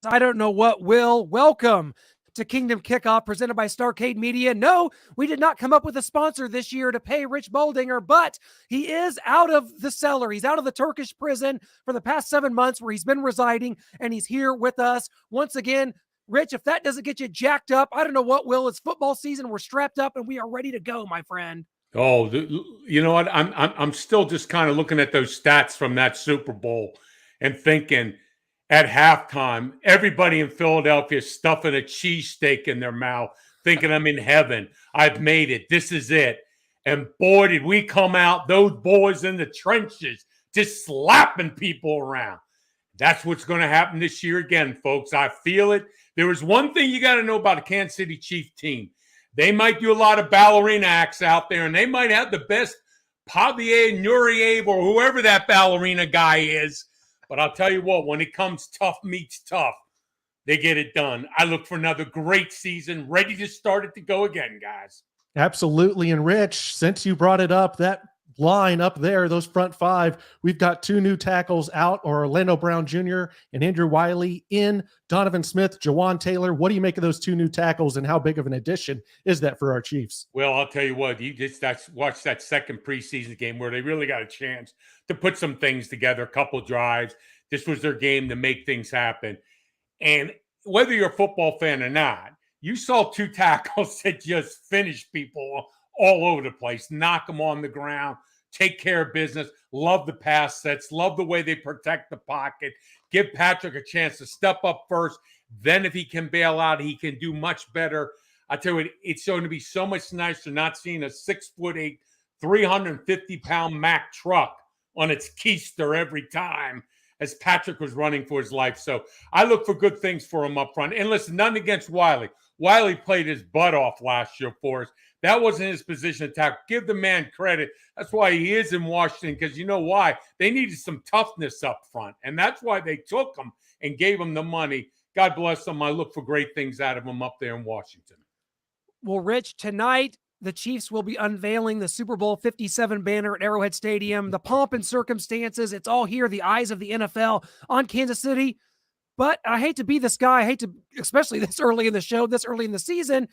I don't know what will. Welcome to Kingdom Kickoff presented by Starcade Media. No, we did not come up with a sponsor this year to pay Rich Boldinger, but he is out of the cellar. He's out of the Turkish prison for the past 7 months where he's been residing, and he's here with us once again. Rich, if that doesn't get you jacked up, I don't know what will. It's football season. We're strapped up and we are ready to go, my friend. Oh, you know what? I'm still just kind of looking at those stats from that Super Bowl and thinking at halftime, everybody in Philadelphia is stuffing a cheesesteak in their mouth, thinking I'm in heaven. I've made it. This is it. And boy, did we come out, those boys in the trenches, just slapping people around. That's what's going to happen this year again, folks. I feel it. There was one thing you got to know about a Kansas City Chiefs team. They might do a lot of ballerina acts out there, and they might have the best Pavie, Nureyev, or whoever that ballerina guy is. But I'll tell you what, when it comes tough meets tough, they get it done. I look for another great season, ready to start it to go again, guys. Absolutely. And Rich, since you brought it up, that line up there, those front five, we've got 2 new tackles out, Orlando Brown Jr. and Andrew Wiley in, Donovan Smith, Jawan Taylor. What do you make of those 2 new tackles, and how big of an addition is that for our Chiefs? Well, I'll tell you what, you just watch that second preseason game where they really got a chance to put some things together, a couple drives. This was their game to make things happen. And whether you're a football fan or not, you saw 2 tackles that just finished people all over the place, knock them on the ground, take care of business, love the pass sets, love the way they protect the pocket, give Patrick a chance to step up first. Then if he can bail out, he can do much better. I tell you what, it's going to be so much nicer not seeing a 6'8", 350-pound Mack truck on its keister every time as Patrick was running for his life. So I look for good things for him up front. And listen, nothing against Wiley. Wiley played his butt off last year for us. That wasn't his position to tackle. Give the man credit. That's why he is in Washington, because you know why? They needed some toughness up front, and that's why they took him and gave him the money. God bless them. I look for great things out of him up there in Washington. Well, Rich, tonight the Chiefs will be unveiling the Super Bowl 57 banner at Arrowhead Stadium. The pomp and circumstances, it's all here, the eyes of the NFL on Kansas City. But I hate to be this guy. I hate to, especially this early in the show, this early in the season,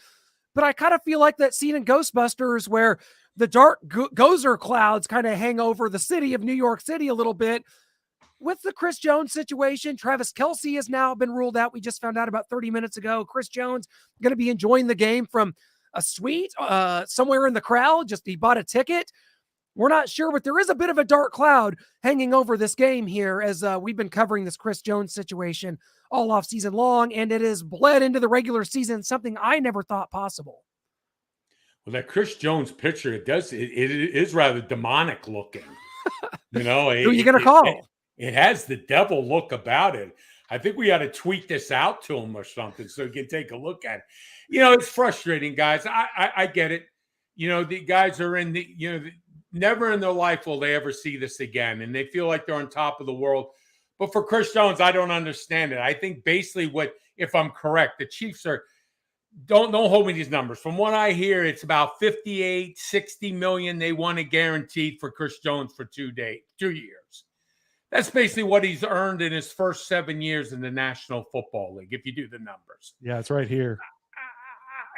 but I kind of feel like that scene in Ghostbusters where the dark gozer clouds kind of hang over the city of New York City a little bit. With the Chris Jones situation, Travis Kelce has now been ruled out. We just found out about 30 minutes ago. Chris Jones going to be enjoying the game from a suite somewhere in the crowd. Just he bought a ticket. We're not sure, but there is a bit of a dark cloud hanging over this game here as we've been covering this Chris Jones situation all off season long, and it has bled into the regular season, something I never thought possible. Well, that Chris Jones picture, it is rather demonic looking. You know, who are you going to call? It has the devil look about it. I think we ought to tweet this out to him or something so he can take a look at it. You know, it's frustrating, guys. I get it. You know, the guys are in the, you know, never in their life will they ever see this again, and they feel like they're on top of the world. But for Chris Jones, I don't understand it. I think basically what, if I'm correct, the Chiefs are, don't hold me these numbers. From what I hear, it's about 58, 60 million they want to guaranteed for Chris Jones for 2 years. That's basically what he's earned in his first 7 years in the National Football League, if you do the numbers. Yeah, it's right here.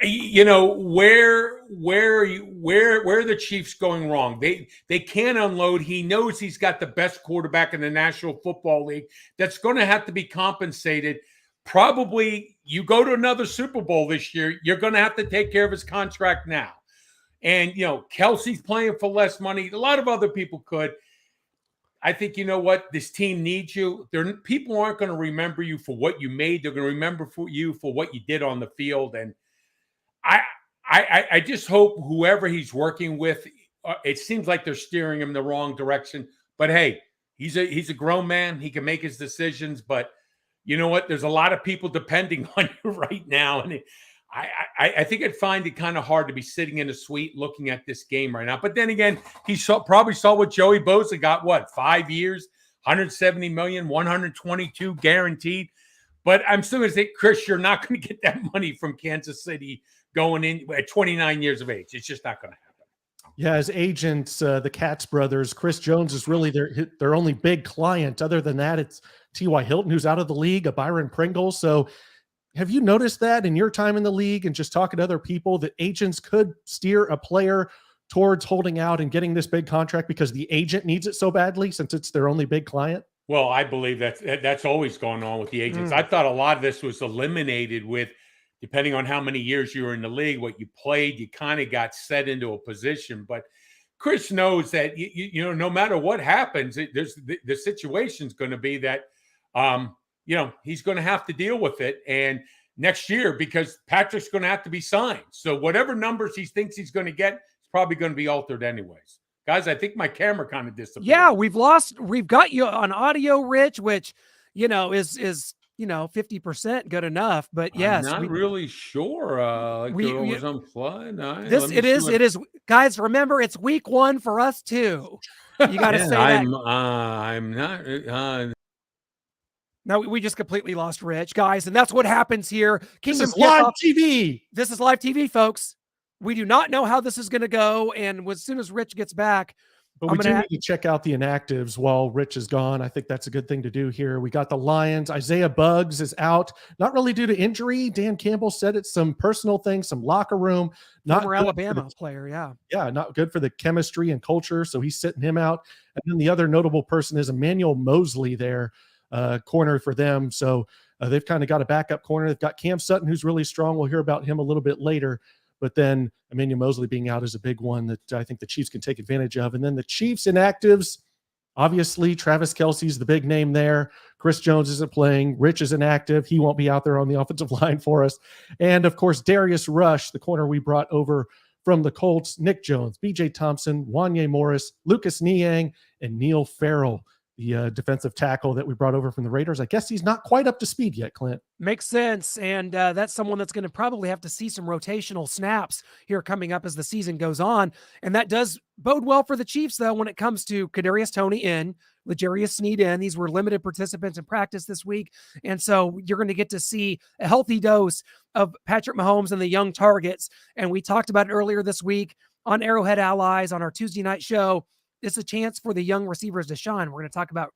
You know, where are the Chiefs going wrong? They can't unload. He knows he's got the best quarterback in the National Football League. That's going to have to be compensated. Probably you go to another Super Bowl this year, you're going to have to take care of his contract now. And, you know, Kelce's playing for less money. A lot of other people could. I think, you know what? This team needs you. People aren't going to remember you for what you made. They're going to remember you for what you did on the field. And I just hope whoever he's working with, it seems like they're steering him the wrong direction. But hey, he's a grown man. He can make his decisions. But you know what? There's a lot of people depending on you right now, and I think I'd find it kind of hard to be sitting in a suite looking at this game right now. But then again, he probably saw what Joey Bosa got. What, 5 years, 170 million, 122 guaranteed. But I'm still going to say, Chris, you're not going to get that money from Kansas City going in at 29 years of age. It's just not going to happen. Yeah, as agents, the Katz brothers, Chris Jones is really their only big client. Other than that, it's T.Y. Hilton, who's out of the league, a Byron Pringle. So have you noticed that in your time in the league and just talking to other people that agents could steer a player towards holding out and getting this big contract because the agent needs it so badly since it's their only big client? Well, I believe that's always going on with the agents. I thought a lot of this was eliminated with, depending on how many years you were in the league, what you played, you kind of got set into a position. But Chris knows that no matter what happens, the situation's going to be that he's going to have to deal with it, and next year, because Patrick's going to have to be signed. So whatever numbers he thinks he's going to get, it's probably going to be altered anyways. Guys, I think my camera kind of disappeared. Yeah, we've got you on audio, Rich, which, is 50% good enough. But yes, I'm not really sure. It was unplugged. It is. Guys, remember, it's week 1 for us too. You got to say that. I'm not. No, we just completely lost Rich, guys, and that's what happens here. This is live TV. This is live TV, folks. We do not know how this is going to go, and as soon as Rich gets back, but we do need to check out the inactives while Rich is gone. I think that's a good thing to do here. We got the Lions. Isaiah Buggs is out, not really due to injury. Dan Campbell said it's some personal things, some locker room. Former Alabama player, yeah, not good for the chemistry and culture, so he's sitting him out. And then the other notable person is Emmanuel Mosley there. Corner for them. So they've kind of got a backup corner. They've got Cam Sutton, who's really strong. We'll hear about him a little bit later. But then Emmanuel Mosley being out is a big one that I think the Chiefs can take advantage of. And then the Chiefs inactives, obviously, Travis Kelce's the big name there. Chris Jones isn't playing. Rich is inactive. He won't be out there on the offensive line for us. And, of course, Darius Rush, the corner we brought over from the Colts, Nick Jones, B.J. Thompson, Wanye Morris, Lucas Niang, and Neil Farrell, the defensive tackle that we brought over from the Raiders. I guess he's not quite up to speed yet, Clint. Makes sense. And that's someone that's going to probably have to see some rotational snaps here coming up as the season goes on. And that does bode well for the Chiefs, though, when it comes to Kadarius Toney in, L'Jarius Sneed in. These were limited participants in practice this week. And so you're going to get to see a healthy dose of Patrick Mahomes and the young targets. And we talked about it earlier this week on Arrowhead Allies on our Tuesday night show. It's a chance for the young receivers to shine. We're going to talk about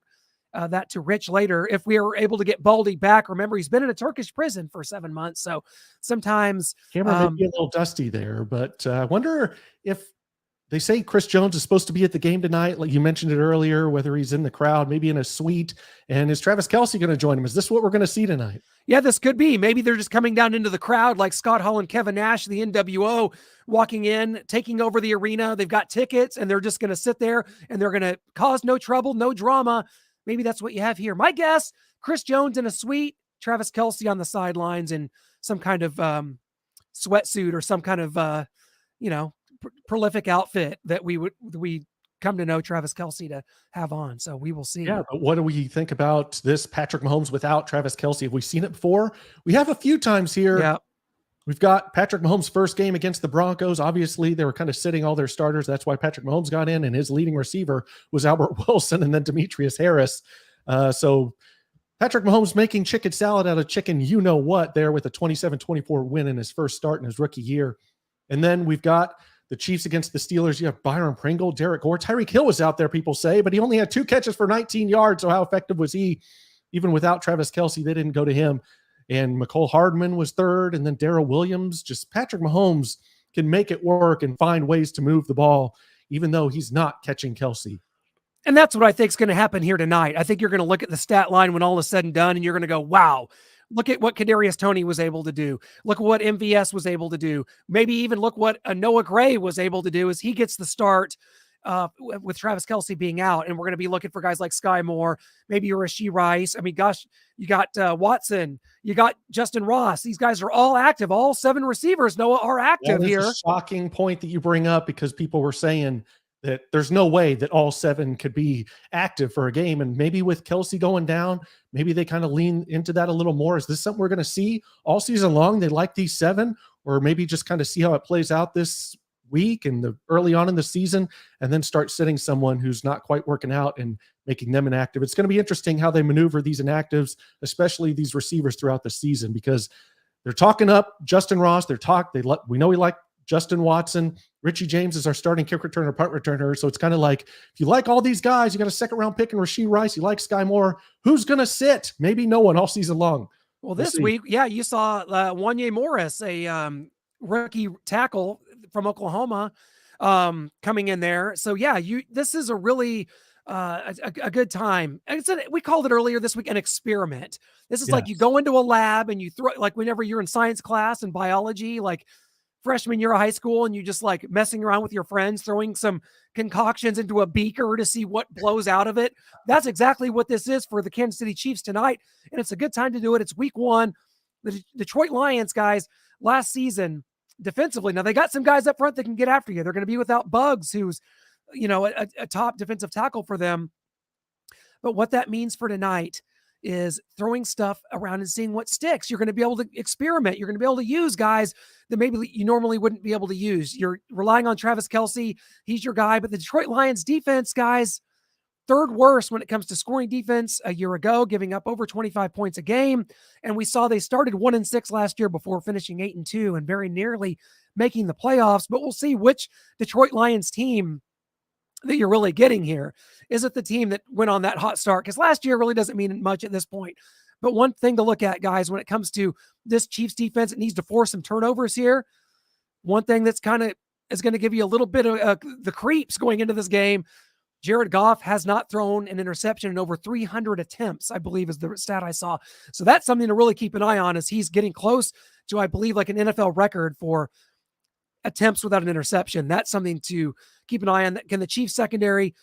that to Rich later. If we are able to get Baldy back, remember, he's been in a Turkish prison for 7 months. So sometimes camera may be a little dusty there, but I wonder if they say Chris Jones is supposed to be at the game tonight. Like you mentioned it earlier, whether he's in the crowd, maybe in a suite. And is Travis Kelce going to join him? Is this what we're going to see tonight? Yeah, this could be. Maybe they're just coming down into the crowd like Scott Hall and Kevin Nash, the NWO, walking in, taking over the arena. They've got tickets and they're just going to sit there and they're going to cause no trouble, no drama. Maybe that's what you have here. My guess, Chris Jones in a suite, Travis Kelce on the sidelines in some kind of sweatsuit or some kind of, prolific outfit that we come to know Travis Kelce to have on. So we will see. Yeah, but what do we think about this Patrick Mahomes without Travis Kelce? Have we seen it before? We have a few times here. Yeah. We've got Patrick Mahomes' first game against the Broncos. Obviously, they were kind of sitting all their starters. That's why Patrick Mahomes got in, and his leading receiver was Albert Wilson and then Demetrius Harris. So Patrick Mahomes making chicken salad out of chicken you-know-what there with a 27-24 win in his first start in his rookie year. And then we've got the Chiefs against the Steelers. You have Byron Pringle, Derek Gore. Tyreek Hill was out there, people say, but he only had 2 catches for 19 yards. So how effective was he? Even without Travis Kelce, they didn't go to him. And McCole Hardman was third. And then Darrell Williams. Just Patrick Mahomes can make it work and find ways to move the ball, even though he's not catching Kelce. And that's what I think is going to happen here tonight. I think you're going to look at the stat line when all is said and done, and you're going to go, wow, look at what Kadarius Toney was able to do. Look at what MVS was able to do. Maybe even look what Noah Gray was able to do as he gets the start with Travis Kelce being out. And we're going to be looking for guys like Sky Moore, maybe Rashee Rice. I mean, gosh, you got Watson, you got Justin Ross. These guys are all active. All 7 receivers, Noah, are active here. A shocking point that you bring up because people were saying that there's no way that all 7 could be active for a game. And maybe with Kelce going down, maybe they kind of lean into that a little more. Is this something we're going to see all season long? They like these 7, or maybe just kind of see how it plays out this week and early on in the season, and then start sitting someone who's not quite working out and making them inactive. It's going to be interesting how they maneuver these inactives, especially these receivers throughout the season, because they're talking up Justin Ross. We know we like Justin Watson. Richie James is our starting kick returner, punt returner. So it's kind of like, if you like all these guys, you got a second-round pick in Rashee Rice, you like Sky Moore, who's going to sit? Maybe no one all season long. Well, this week, you saw Wanye Morris, a rookie tackle from Oklahoma, coming in there. So this is a really a good time. And we called it earlier this week an experiment. This is like you go into a lab and you throw, like whenever you're in science class and biology, like freshman year of high school, and you just like messing around with your friends, throwing some concoctions into a beaker to see what blows out of it. That's exactly what this is for the Kansas City Chiefs tonight. And it's a good time to do it. It's week 1. The Detroit Lions, guys, last season defensively, now they got some guys up front that can get after you. They're going to be without Bugs, who's, a top defensive tackle for them. But what that means for tonight is throwing stuff around and seeing what sticks. You're going to be able to experiment. You're going to be able to use guys that maybe you normally wouldn't be able to use. You're relying on Travis Kelce. He's your guy. But the Detroit Lions defense, guys, 3rd worst when it comes to scoring defense a year ago, giving up over 25 points a game. And we saw they started 1-6 last year before finishing 8-2 and very nearly making the playoffs. But we'll see which Detroit Lions team that you're really getting here. Is it the team that went on that hot start? Because last year really doesn't mean much at this point. But one thing to look at, guys, when it comes to this Chiefs defense, it needs to force some turnovers here. One thing that's kind of is going to give you a little bit of the creeps going into this game. Jared Goff has not thrown an interception in over 300 attempts, I believe is the stat I saw. So that's something to really keep an eye on, as he's getting close to, I believe, like an NFL record for attempts without an interception. That's something to keep an eye on. Can the Chiefs secondary,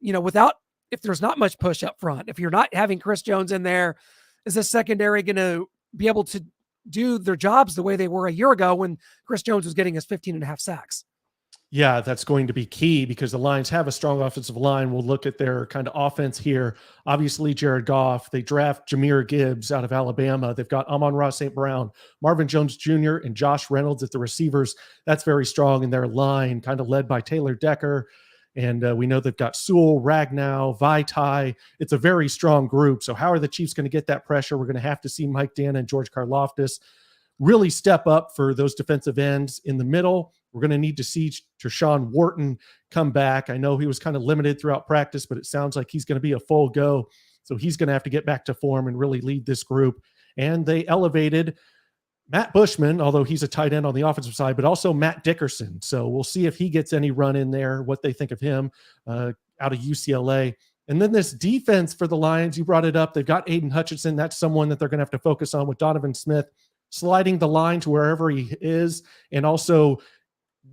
if there's not much push up front, if you're not having Chris Jones in there, is this secondary going to be able to do their jobs the way they were a year ago when Chris Jones was getting his 15.5 sacks? Yeah, that's going to be key because the Lions have a strong offensive line. We'll look at their kind of offense here. Obviously, Jared Goff. They draft Jahmyr Gibbs out of Alabama. They've got Amon-Ra St. Brown, Marvin Jones Jr., and Josh Reynolds at the receivers. That's very strong in their line, kind of led by Taylor Decker. And we know they've got Sewell, Ragnow, Vaitai. It's a very strong group. So how are the Chiefs going to get that pressure? We're going to have to see Mike Dana and George Karlaftis really step up for those defensive ends in the middle. We're going to need to see Tershawn Wharton come back. I know he was kind of limited throughout practice, but it sounds like he's going to be a full go. So he's going to have to get back to form and really lead this group. And they elevated Matt Bushman, although he's a tight end on the offensive side, but also Matt Dickerson. So we'll see if he gets any run in there, what they think of him out of UCLA. And then this defense for the Lions, you brought it up. They've got Aiden Hutchinson. That's someone that they're going to have to focus on with Donovan Smith sliding the line to wherever he is. And also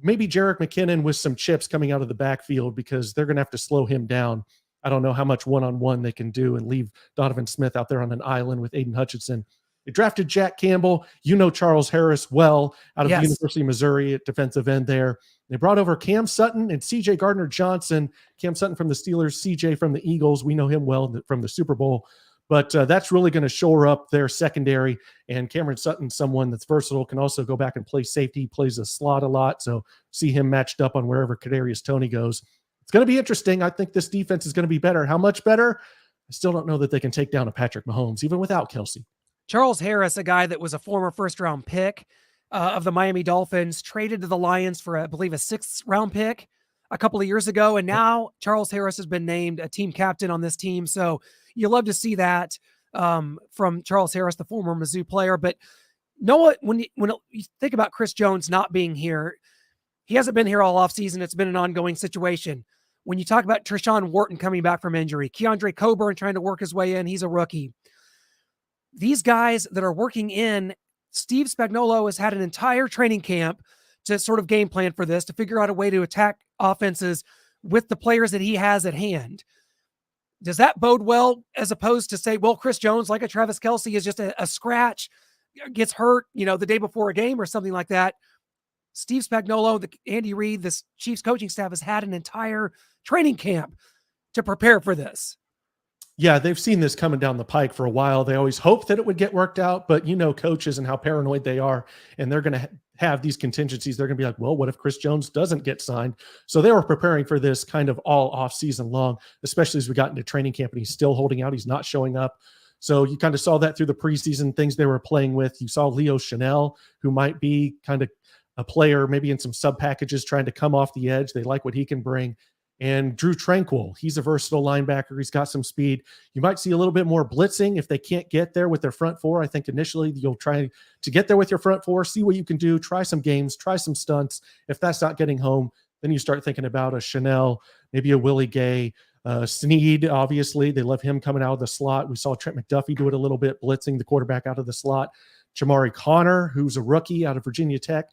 maybe Jerick McKinnon with some chips coming out of the backfield because they're going to have to slow him down. I don't know how much one-on-one they can do and leave Donovan Smith out there on an island with Aiden Hutchinson. They drafted Jack Campbell. Charles Harris well out of the University of Missouri at defensive end there. They brought over Cam Sutton and CJ Gardner-Johnson. Cam Sutton from the Steelers, CJ from the Eagles. We know him well from the Super Bowl. But that's really going to shore up their secondary. And Cameron Sutton, someone that's versatile, can also go back and play safety, plays a slot a lot. So see him matched up on wherever Kadarius Toney goes. It's going to be interesting. I think this defense is going to be better. How much better? I still don't know that they can take down a Patrick Mahomes, even without Kelce. Charles Harris, a guy that was a former first-round pick of the Miami Dolphins, traded to the Lions for, I believe, a 6th-round pick a couple of years ago. And now Charles Harris has been named a team captain on this team. So you love to see that from Charles Harris, the former Mizzou player. But Noah, when you think about Chris Jones not being here, he hasn't been here all offseason. It's been an ongoing situation. When you talk about Tershawn Wharton coming back from injury, Keandre Coburn trying to work his way in, he's a rookie. These guys that are working in, Steve Spagnuolo has had an entire training camp to sort of game plan for this, to figure out a way to attack offenses with the players that he has at hand. Does that bode well as opposed to say, well, Chris Jones, like a Travis Kelce, is just a scratch, gets hurt, the day before a game or something like that? Steve Spagnuolo, Andy Reid, this Chiefs coaching staff has had an entire training camp to prepare for this. Yeah, they've seen this coming down the pike for a while. They always hope that it would get worked out, but coaches and how paranoid they are, and they're going to have these contingencies. They're going to be like, well, what if Chris Jones doesn't get signed? So they were preparing for this kind of all off season long, especially as we got into training camp and he's still holding out. He's not showing up. So you kind of saw that through the preseason things they were playing with. You saw Leo Chanel, who might be kind of a player maybe in some sub packages trying to come off the edge. They like what he can bring. And Drew Tranquil, he's a versatile linebacker. He's got some speed. You might see a little bit more blitzing if they can't get there with their front four. I think initially you'll try to get there with your front four, see what you can do, try some games, try some stunts. If that's not getting home, then you start thinking about a Chanel, maybe a Willie Gay, Snead. Obviously, they love him coming out of the slot. We saw Trent McDuffie do it a little bit, blitzing the quarterback out of the slot. Jamari Connor, who's a rookie out of Virginia Tech.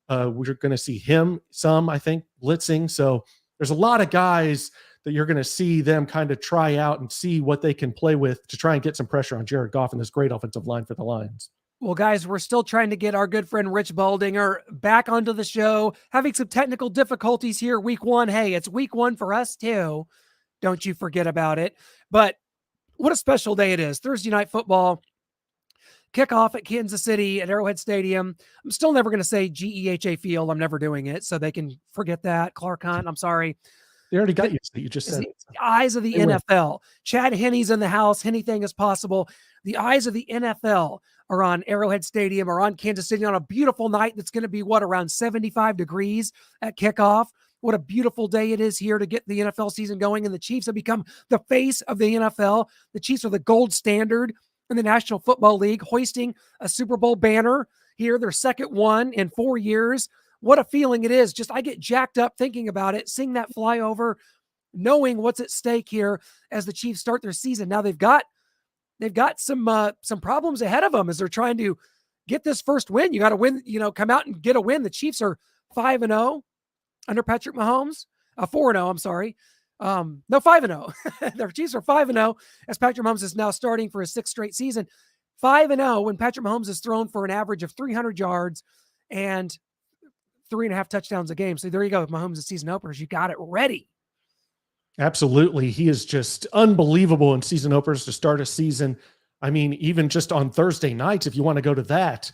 We're going to see him some, I think, blitzing. So there's a lot of guys that you're going to see them kind of try out and see what they can play with to try and get some pressure on Jared Goff and this great offensive line for the Lions. Well, guys, we're still trying to get our good friend Rich Baldinger back onto the show, having some technical difficulties here week one. Hey, it's week one for us too. Don't you forget about it. But what a special day it is. Thursday night football. Kickoff at Kansas City at Arrowhead Stadium. I'm still never going to say GEHA Field. I'm never doing it, so they can forget that. Clark Hunt, I'm sorry. They already got used to it. You just said the eyes of the NFL. Chad Henney's in the house. Anything is possible. The eyes of the NFL are on Arrowhead Stadium or on Kansas City on a beautiful night that's going to be, around 75 degrees at kickoff. What a beautiful day it is here to get the NFL season going, and the Chiefs have become the face of the NFL. The Chiefs are the gold standard in the National Football League, hoisting a Super Bowl banner here, their second one in 4 years. What a feeling it is. Just I get jacked up thinking about it, seeing that flyover, knowing what's at stake here as the Chiefs start their season. Now they've got some problems ahead of them as they're trying to get this first win. You got to win, come out and get a win. The Chiefs are 5-0 under Patrick Mahomes, 4-0, I'm sorry. 5-0. The Chiefs are 5-0 as Patrick Mahomes is now starting for his sixth straight season. 5-0 when Patrick Mahomes is thrown for an average of 300 yards and 3.5 touchdowns a game. So there you go. Mahomes' season openers, you got it ready. Absolutely. He is just unbelievable in season openers to start a season. I mean, even just on Thursday nights, if you want to go to that,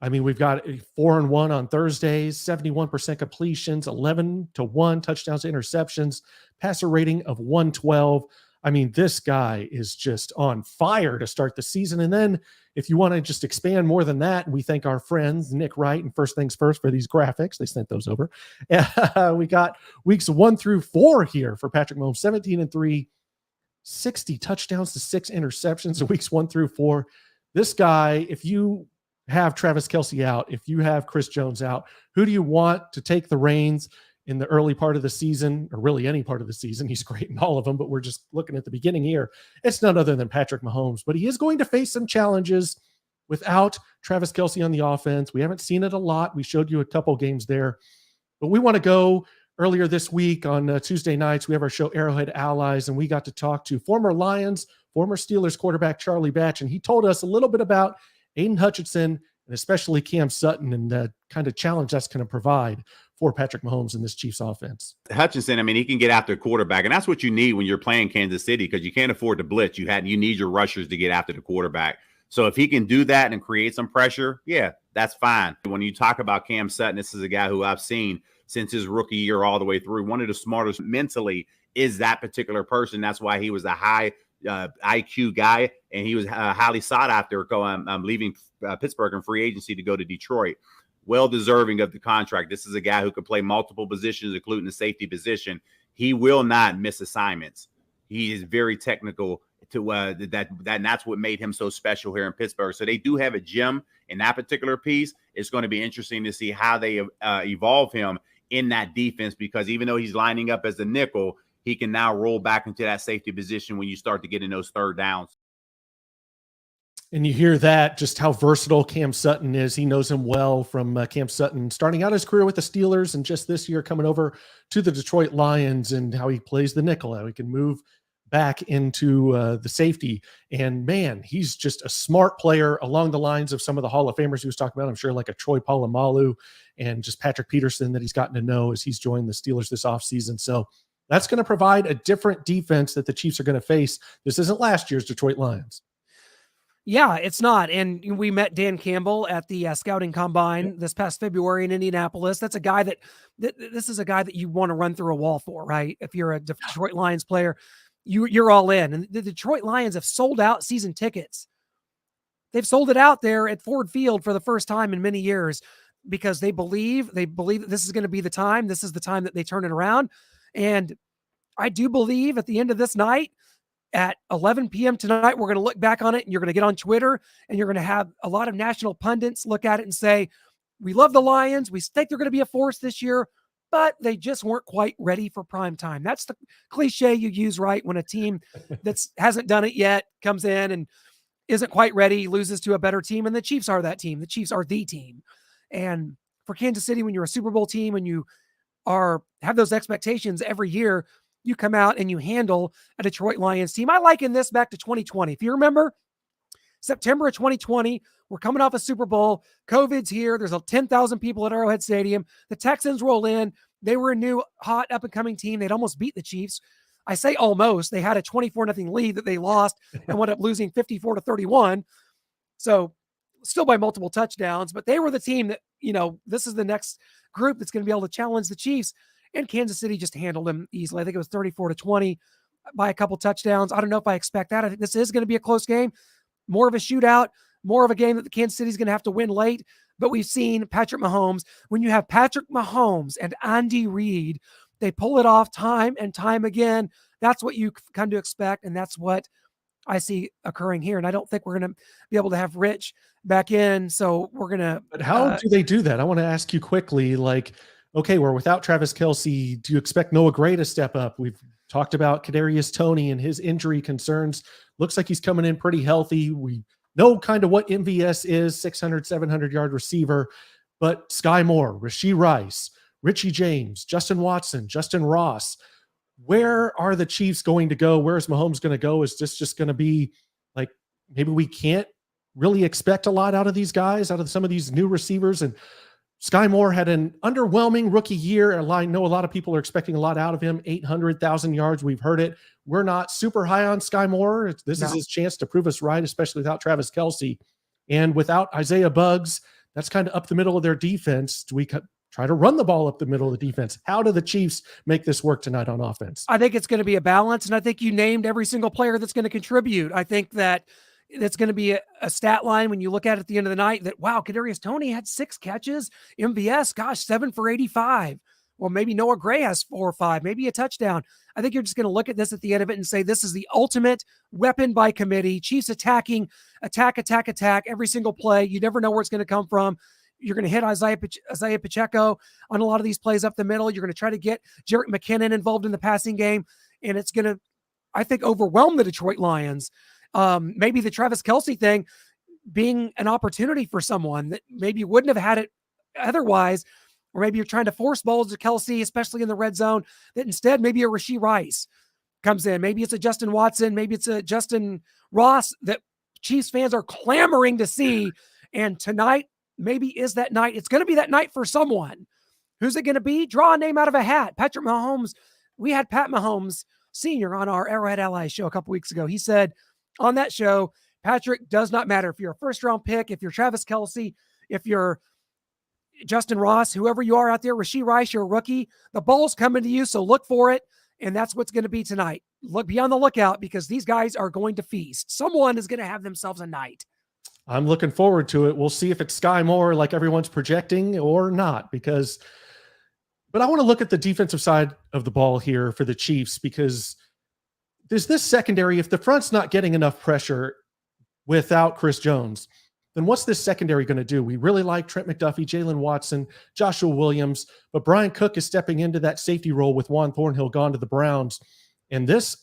I mean, we've got 4-1 on Thursdays, 71% completions, 11-1 touchdowns to interceptions, passer rating of 112. I mean, this guy is just on fire to start the season. And then if you want to just expand more than that, we thank our friends, Nick Wright and First Things First, for these graphics. They sent those over. We got weeks 1 through 4 here for Patrick Mahomes, 17-3, 60 touchdowns to 6 interceptions in weeks 1 through 4. This guy, if you have Travis Kelce out, if you have Chris Jones out, who do you want to take the reins in the early part of the season, or really any part of the season? He's great in all of them, but we're just looking at the beginning here. It's none other than Patrick Mahomes, but he is going to face some challenges without Travis Kelce on the offense. We haven't seen it a lot. We showed you a couple games there, but we want to go earlier this week on Tuesday nights. We have our show Arrowhead Allies, and we got to talk to former Lions, former Steelers quarterback Charlie Batch, and he told us a little bit about Aiden Hutchinson and especially Cam Sutton and the kind of challenge that's going to provide for Patrick Mahomes in this Chiefs offense. Hutchinson, I mean, he can get after the quarterback, and that's what you need when you're playing Kansas City, because you can't afford to blitz. You need your rushers to get after the quarterback. So if he can do that and create some pressure, yeah, that's fine. When you talk about Cam Sutton, this is a guy who I've seen since his rookie year all the way through. One of the smartest mentally is that particular person. That's why he was a high IQ guy, and he was highly sought after leaving Pittsburgh in free agency to go to Detroit. Well deserving of the contract. This is a guy who could play multiple positions, including the safety position. He will not miss assignments. He is very technical to and that's what made him so special here in Pittsburgh. So they do have a gem in that particular piece. It's going to be interesting to see how they evolve him in that defense, because even though he's lining up as a nickel, he can now roll back into that safety position when you start to get in those third downs. And you hear that, just how versatile Cam Sutton is. He knows him well from Cam Sutton starting out his career with the Steelers, and just this year coming over to the Detroit Lions, and how he plays the nickel, how he can move back into the safety. And man, he's just a smart player along the lines of some of the Hall of Famers he was talking about. I'm sure like a Troy Polamalu and just Patrick Peterson that he's gotten to know as he's joined the Steelers this offseason. So that's going to provide a different defense that the Chiefs are going to face. This isn't last year's Detroit Lions. Yeah, it's not. And we met Dan Campbell at the scouting combine this past February in Indianapolis. That's a guy this is a guy that you want to run through a wall for, right? If you're a Detroit Lions player, you're all in. And the Detroit Lions have sold out season tickets. They've sold it out there at Ford Field for the first time in many years. because they believe that this is going to be the time. This is the time that they turn it around. And I do believe at the end of this night, at 11 p.m. tonight, we're going to look back on it, and you're going to get on Twitter, and you're going to have a lot of national pundits look at it and say, we love the Lions. We think they're going to be a force this year, but they just weren't quite ready for prime time. That's the cliche you use, right? When a team that hasn't done it yet comes in and isn't quite ready, loses to a better team, and the Chiefs are that team. The Chiefs are the team. And for Kansas City, when you're a Super Bowl team and you have those expectations every year, you come out and you handle a Detroit Lions team. I liken this back to 2020. If you remember, September of 2020, we're coming off a Super Bowl. COVID's here. There's 10,000 people at Arrowhead Stadium. The Texans roll in. They were a new, hot, up-and-coming team. They'd almost beat the Chiefs. I say almost. They had a 24-0 lead that they lost and wound up losing 54-31. So still by multiple touchdowns. But they were the team that, this is the next group that's going to be able to challenge the Chiefs. And Kansas City just handled them easily. I think it was 34-20 by a couple touchdowns. I don't know if I expect that. I think this is going to be a close game, more of a shootout, more of a game that the Kansas City is going to have to win late. But we've seen Patrick Mahomes. When you have Patrick Mahomes and Andy Reid, they pull it off time and time again. That's what you come to expect, and that's what I see occurring here. And I don't think we're going to be able to have Rich back in. So we're going to. But how do they do that? I want to ask you quickly, okay, we're without Travis Kelce. Do you expect Noah Gray to step up? We've talked about Kadarius Toney and his injury concerns. Looks like he's coming in pretty healthy. We know kind of what MVS is, 600, 700-yard receiver. But Sky Moore, Rashee Rice, Richie James, Justin Watson, Justin Ross. Where are the Chiefs going to go? Where is Mahomes going to go? Is this just going to be maybe we can't really expect a lot out of these guys, out of some of these new receivers? And Sky Moore had an underwhelming rookie year. I know a lot of people are expecting a lot out of him, 800,000 yards. We've heard it. We're not super high on Sky Moore. This is his chance to prove us right, especially without Travis Kelce. And without Isaiah Buggs, that's kind of up the middle of their defense. Do we try to run the ball up the middle of the defense? How do the Chiefs make this work tonight on offense? I think it's going to be a balance, and I think you named every single player that's going to contribute. I think that it's going to be a stat line when you look at it at the end of the night that, wow, Kadarius Toney had 6 catches. MVS, 7 for 85. Well, maybe Noah Gray has 4 or 5, maybe a touchdown. I think you're just going to look at this at the end of it and say, this is the ultimate weapon by committee. Chiefs attack every single play. You never know where it's going to come from. You're going to hit Isaiah Pacheco on a lot of these plays up the middle. You're going to try to get Jerick McKinnon involved in the passing game, and it's going to, I think, overwhelm the Detroit Lions. Maybe the Travis Kelce thing being an opportunity for someone that maybe wouldn't have had it otherwise, or maybe you're trying to force balls to Kelce, especially in the red zone, that instead maybe a Rashee Rice comes in. Maybe it's a Justin Watson. Maybe it's a Justin Ross that Chiefs fans are clamoring to see. And tonight maybe is that night. It's going to be that night for someone. Who's it going to be? Draw a name out of a hat. Patrick Mahomes. We had Pat Mahomes Sr. on our Arrowhead Allies show a couple weeks ago. He said on that show, Patrick does not matter if you're a first-round pick, if you're Travis Kelce, if you're Justin Ross, whoever you are out there, Rashee Rice, you're a rookie. The ball's coming to you, so look for it, and that's what's going to be tonight. Be on the lookout because these guys are going to feast. Someone is going to have themselves a night. I'm looking forward to it. We'll see if it's Sky Moore like everyone's projecting or not, but I want to look at the defensive side of the ball here for the Chiefs, because there's this secondary. If the front's not getting enough pressure without Chris Jones, then what's this secondary going to do? We really like Trent McDuffie, Jalen Watson, Joshua Williams, but Brian Cook is stepping into that safety role with Juan Thornhill gone to the Browns. And this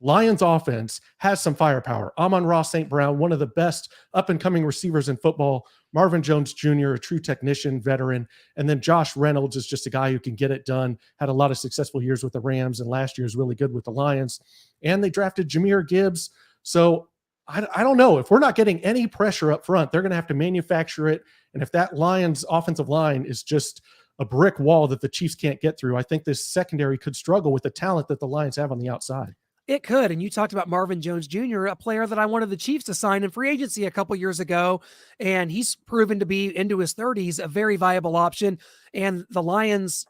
Lions offense has some firepower. Amon-Ra St. Brown, one of the best up-and-coming receivers in football. Marvin Jones Jr., a true technician, veteran. And then Josh Reynolds is just a guy who can get it done. Had a lot of successful years with the Rams, and last year is really good with the Lions. And they drafted Jahmyr Gibbs. So I don't know. If we're not getting any pressure up front, they're going to have to manufacture it. And if that Lions offensive line is just a brick wall that the Chiefs can't get through, I think this secondary could struggle with the talent that the Lions have on the outside. It could. And you talked about Marvin Jones Jr., a player that I wanted the Chiefs to sign in free agency a couple years ago. And he's proven to be into his 30s, a very viable option. And the Lions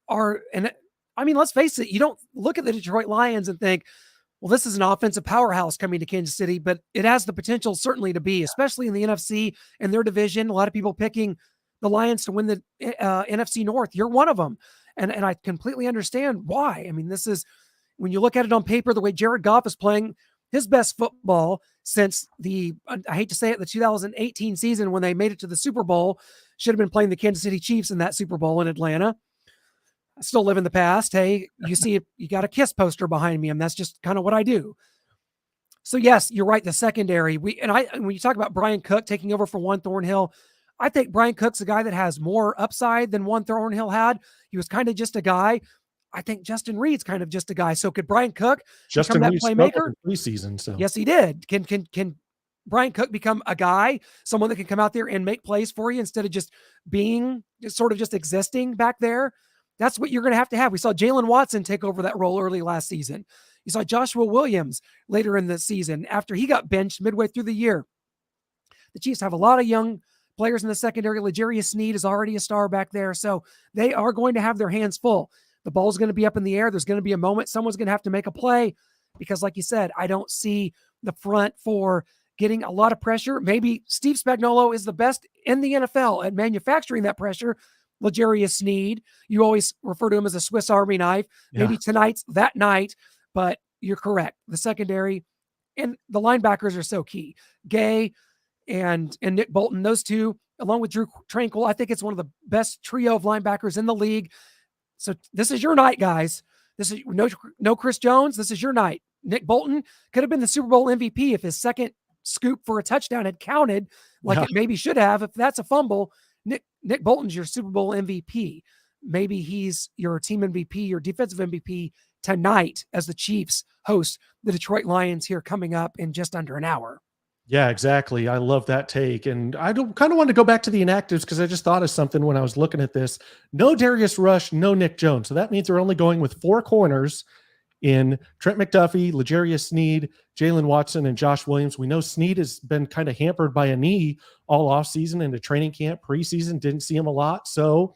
are, and I mean, let's face it, you don't look at the Detroit Lions and think, well, this is an offensive powerhouse coming to Kansas City, but it has the potential certainly to be, especially in the NFC and their division. A lot of people picking the Lions to win the NFC North. You're one of them. And I completely understand why. I mean, this is, when you look at it on paper, the way Jared Goff is playing his best football since I hate to say it, the 2018 season when they made it to the Super Bowl, should have been playing the Kansas City Chiefs in that Super Bowl in Atlanta. I still live in the past. Hey, you see, you got a KISS poster behind me, and that's just kind of what I do. So yes, you're right. The secondary, when you talk about Brian Cook taking over for Juan Thornhill, I think Brian Cook's a guy that has more upside than Juan Thornhill had. He was kind of just a guy. I think Justin Reed's kind of just a guy. So could Brian Cook become that playmaker? Preseason, so yes, he did. Can Brian Cook become a guy, someone that can come out there and make plays for you instead of just being sort of just existing back there? That's what you're going to have. We saw Jalen Watson take over that role early last season. You saw Joshua Williams later in the season after he got benched midway through the year. The Chiefs have a lot of young players in the secondary. L'Jarius Sneed is already a star back there. So they are going to have their hands full. The ball's going to be up in the air. There's going to be a moment. Someone's going to have to make a play because, like you said, I don't see the front for getting a lot of pressure. Maybe Steve Spagnuolo is the best in the NFL at manufacturing that pressure. L'Jarius Sneed, you always refer to him as a Swiss Army knife. Yeah. Maybe tonight's that night, but you're correct. The secondary and the linebackers are so key. Gay and Nick Bolton, those two, along with Drew Tranquil, I think it's one of the best trio of linebackers in the league. So this is your night, guys. This is no Chris Jones. This is your night. Nick Bolton could have been the Super Bowl MVP if his second scoop for a touchdown had counted like it maybe should have. If that's a fumble, Nick Bolton's your Super Bowl MVP. Maybe he's your team MVP, your defensive MVP tonight as the Chiefs host the Detroit Lions here coming up in just under an hour. Yeah, exactly. I love that take. And I kind of want to go back to the inactives because I just thought of something when I was looking at this. No Darius Rush, no Nick Jones. So that means they're only going with 4 corners in Trent McDuffie, L'Jarius Sneed, Jalen Watson, and Josh Williams. We know Sneed has been kind of hampered by a knee all offseason into training camp, preseason, didn't see him a lot. So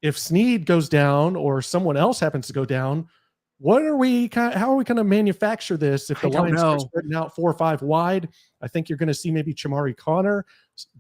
if Sneed goes down or someone else happens to go down, how are we going to manufacture this if the Lions are spreading out 4 or 5 wide? I think you're going to see maybe Chamari Connor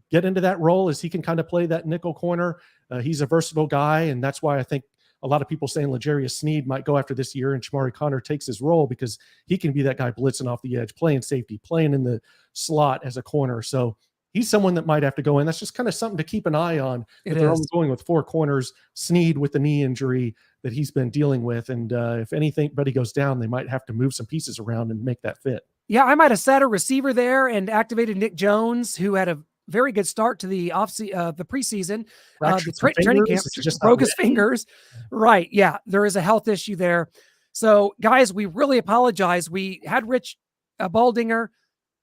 get into that role as he can kind of play that nickel corner. He's a versatile guy, and that's why I think a lot of people saying L'Jarius Sneed might go after this year and Chamari Connor takes his role because he can be that guy blitzing off the edge, playing safety, playing in the slot as a corner. So he's someone that might have to go in. That's just kind of something to keep an eye on. If they're only going with 4 corners, Sneed with the knee injury that he's been dealing with. And if anybody goes down, they might have to move some pieces around and make that fit. Yeah, I might have sat a receiver there and activated Nick Jones, who had a very good start to the the preseason. The training camp just broke his fingers. Right. Yeah, there is a health issue there. So, guys, we really apologize. We had Rich Baldinger.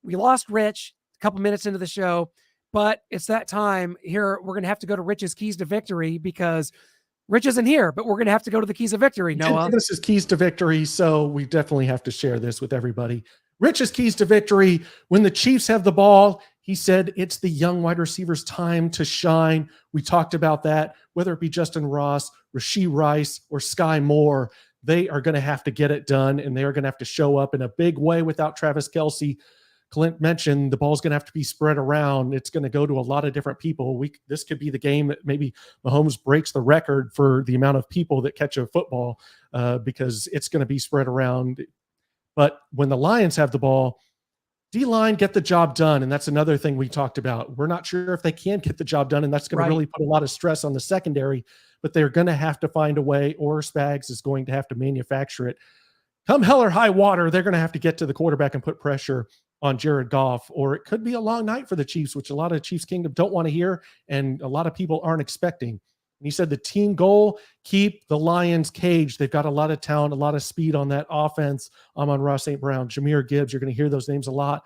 We lost Rich a couple minutes into the show, but it's that time here. We're going to have to go to Rich's keys to victory because Rich isn't here, but we're going to have to go to the keys of victory. Noah, this is keys to victory, so we definitely have to share this with everybody. Rich's keys to victory: when the Chiefs have the ball, he said it's the young wide receivers' time to shine. We talked about that. Whether it be Justin Ross, Rashee Rice, or Sky Moore, they are going to have to get it done, and they are going to have to show up in a big way without Travis Kelce. Clint mentioned the ball's going to have to be spread around. It's going to go to a lot of different people. This could be the game that maybe Mahomes breaks the record for the amount of people that catch a football because it's going to be spread around. But when the Lions have the ball, D-line get the job done, and that's another thing we talked about. We're not sure if they can get the job done, and that's going to really put a lot of stress on the secondary, but they're going to have to find a way, or Spags is going to have to manufacture it. Come hell or high water, they're going to have to get to the quarterback and put pressure on Jared Goff, or it could be a long night for the Chiefs, which a lot of Chiefs Kingdom don't want to hear, and a lot of people aren't expecting. And he said the team goal, keep the Lions caged. They've got a lot of talent, a lot of speed on that offense. Amon-Ra St. Brown, Jahmyr Gibbs, you're going to hear those names a lot.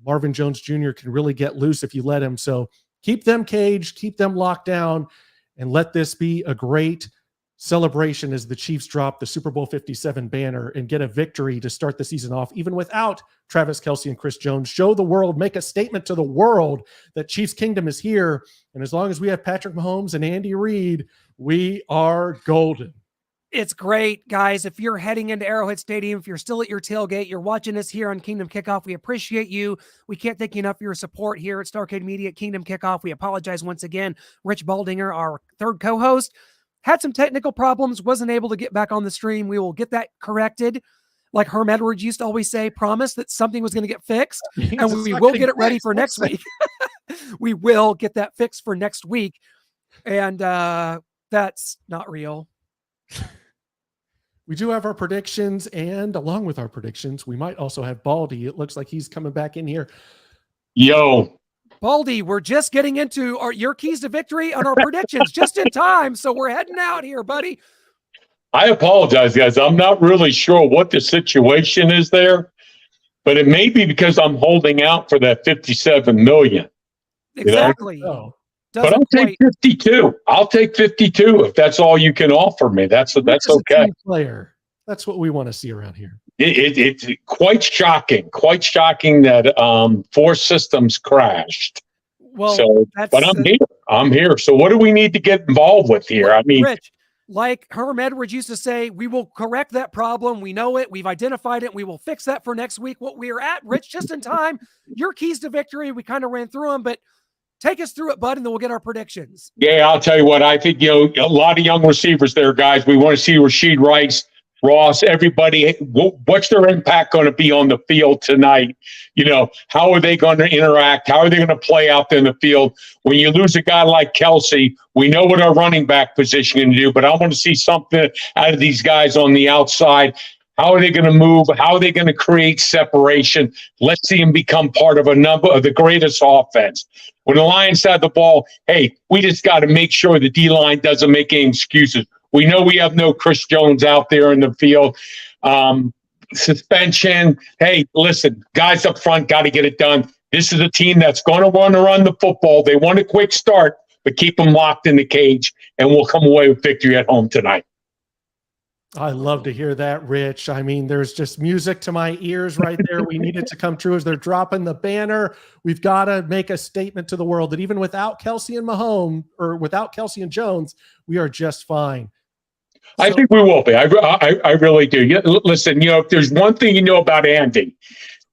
Marvin Jones Jr. can really get loose if you let him. So keep them caged, keep them locked down, and let this be a great celebration as the Chiefs drop the Super Bowl 57 banner and get a victory to start the season off, even without Travis Kelce and Chris Jones. Show the world, make a statement to the world that Chiefs Kingdom is here. And as long as we have Patrick Mahomes and Andy Reid, we are golden. It's great, guys. If you're heading into Arrowhead Stadium, if you're still at your tailgate, you're watching us here on Kingdom Kickoff, we appreciate you. We can't thank you enough for your support here at Starcade Media at Kingdom Kickoff. We apologize once again. Rich Baldinger, our third co-host, had some technical problems, wasn't able to get back on the stream. We will get that corrected. Like Herm Edwards used to always say, promise that something was going to get fixed, and we will get it ready for next week. We will get that fixed for next week. And that's not real. We do have our predictions, and along with our predictions, we might also have Baldy. It looks like he's coming back in here. Yo. Baldy, we're just getting into your keys to victory on our predictions just in time, so we're heading out here, buddy. I apologize, guys. I'm not really sure what the situation is there, but it may be because I'm holding out for that $57 million. Exactly. You know? But I'll take 52. I'll take 52 if that's all you can offer me. That's okay. Team player. That's what we want to see around here. It's quite shocking that 4 systems crashed. Well, but I'm here. I'm here. So what do we need to get involved with here? I mean, Rich, like Herm Edwards used to say, we will correct that problem. We know it. We've identified it. We will fix that for next week. What we are at, Rich, just in time. Your keys to victory, we kind of ran through them, but take us through it, bud, and then we'll get our predictions. Yeah, I'll tell you what. I think, a lot of young receivers there, guys. We want to see Rashid Rice, Ross, everybody. What's their impact going to be on the field tonight? How are they going to interact? How are they going to play out there in the field? When you lose a guy like Kelce, we know what our running back position can do, but I want to see something out of these guys on the outside. How are they going to move? How are they going to create separation? Let's see them become part of a number of the greatest offense. When the Lions have the ball, hey, we just got to make sure the D-line doesn't make any excuses. We know we have no Chris Jones out there in the field. Suspension. Hey, listen, guys up front got to get it done. This is a team that's going to want to run the football. They want a quick start, but keep them locked in the cage, and we'll come away with victory at home tonight. I love to hear that, Rich. I mean, there's just music to my ears right there. We need it to come true as they're dropping the banner. We've got to make a statement to the world that even without Kelce and Mahomes, or without Kelce and Jones, we are just fine. I think we will be. I really do. Listen, if there's one thing you know about Andy,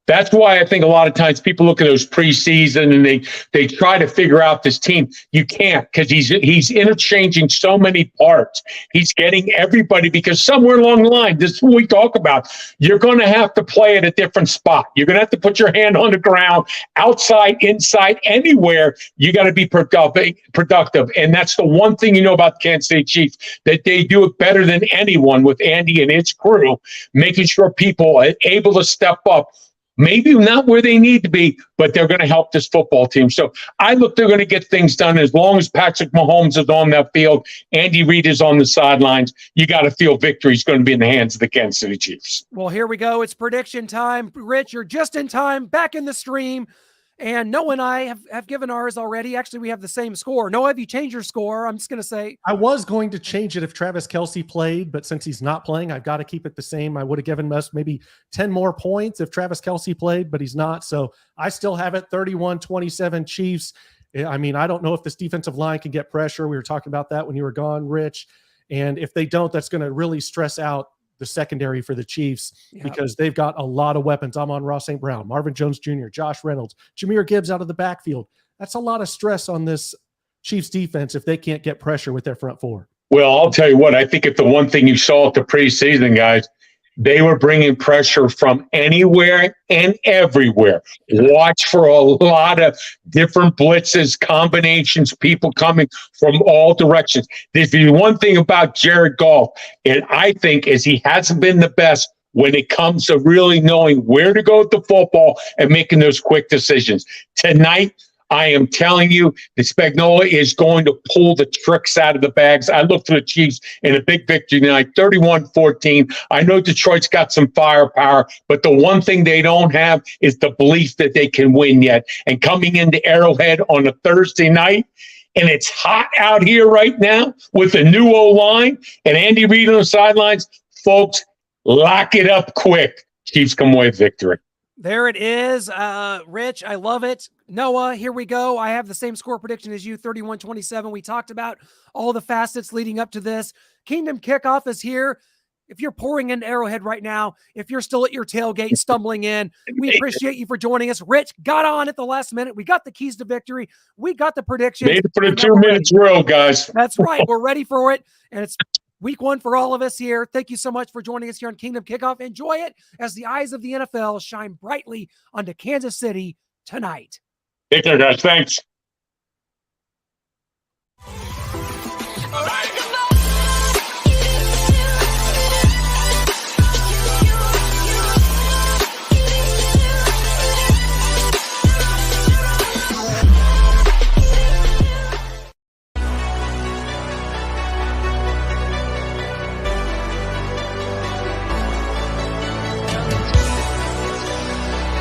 that's why I think a lot of times people look at those preseason and they try to figure out this team. You can't, because he's interchanging so many parts. He's getting everybody, because somewhere along the line, this is what we talk about. You're going to have to play at a different spot. You're going to have to put your hand on the ground, outside, inside, anywhere. You got to be productive. And that's the one thing you know about the Kansas City Chiefs, that they do it better than anyone with Andy and his crew, making sure people are able to step up. Maybe not where they need to be, but they're going to help this football team. So they're going to get things done as long as Patrick Mahomes is on that field, Andy Reid is on the sidelines. You got to feel victory is going to be in the hands of the Kansas City Chiefs. Well, here we go. It's prediction time. Rich, you're just in time, back in the stream. And Noah and I have given ours already. Actually, we have the same score. Noah, have you changed your score? I'm just going to say. I was going to change it if Travis Kelce played, but since he's not playing, I've got to keep it the same. I would have given us maybe 10 more points if Travis Kelce played, but he's not. So I still have it 31-27 Chiefs. I mean, I don't know if this defensive line can get pressure. We were talking about that when you were gone, Rich. And if they don't, that's going to really stress out the secondary for the Chiefs, because they've got a lot of weapons. Amon-Ra St. Brown, Marvin Jones Jr., Josh Reynolds, Jahmyr Gibbs out of the backfield. That's a lot of stress on this Chiefs defense if they can't get pressure with their front four. Well, I'll tell you what, I think if the one thing you saw at the preseason, guys, they were bringing pressure from anywhere and everywhere. Watch for a lot of different blitzes, combinations, people coming from all directions. There's the one thing about Jared Goff, and I think, is he hasn't been the best when it comes to really knowing where to go with the football and making those quick decisions. Tonight, I am telling you, the Spagnuolo is going to pull the tricks out of the bags. I look for the Chiefs in a big victory tonight, 31-14. I know Detroit's got some firepower, but the one thing they don't have is the belief that they can win yet. And coming into Arrowhead on a Thursday night, and it's hot out here right now with the new O-line and Andy Reid on the sidelines, folks, lock it up quick. Chiefs come away with victory. There it is. Rich, I love it. Noah, here we go. I have the same score prediction as you, 31-27. We talked about all the facets leading up to this. Kingdom Kickoff is here. If you're pouring into Arrowhead right now, if you're still at your tailgate stumbling in, we appreciate you for joining us. Rich got on at the last minute. We got the keys to victory. We got the predictions. Made it for the 2 minutes drill, guys. That's right. We're ready for it. And it's week one for all of us here. Thank you so much for joining us here on Kingdom Kickoff. Enjoy it as the eyes of the NFL shine brightly onto Kansas City tonight. Take care, guys. Thanks.